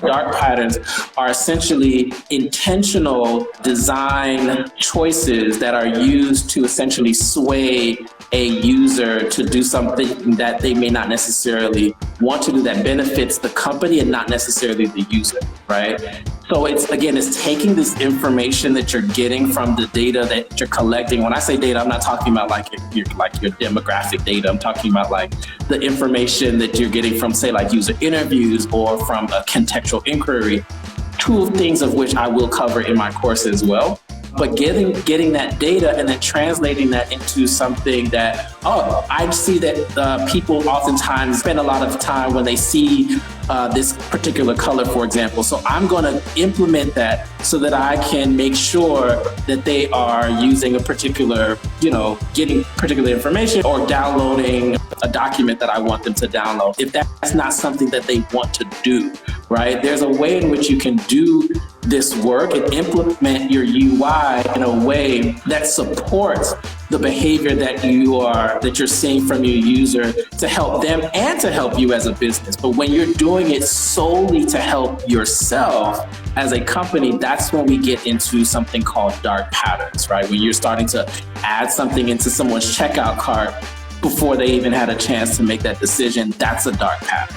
Dark patterns are essentially intentional design choices that are used to essentially sway a user to do something that they may not necessarily want to do, that benefits the company and not necessarily the user, right? So it's taking this information that you're getting from the data that you're collecting. When I say data, I'm not talking about like your demographic data. I'm talking about like the information that you're getting from, say, like user interviews or from a contextual inquiry, two things of which I will cover in my course as well. But getting that data and then translating that into something that, I see that people oftentimes spend a lot of time when they see this particular color, for example. So I'm going to implement that so that I can make sure that they are using a particular, getting particular information or downloading a document that I want them to download. If that's not something that they want to do, right? There's a way in which you can do this work and implement your UI in a way that supports the behavior that you're seeing from your user to help them and to help you as a business. But when you're doing it solely to help yourself as a company, that's when we get into something called dark patterns, right? When you're starting to add something into someone's checkout cart before they even had a chance to make that decision, that's a dark pattern.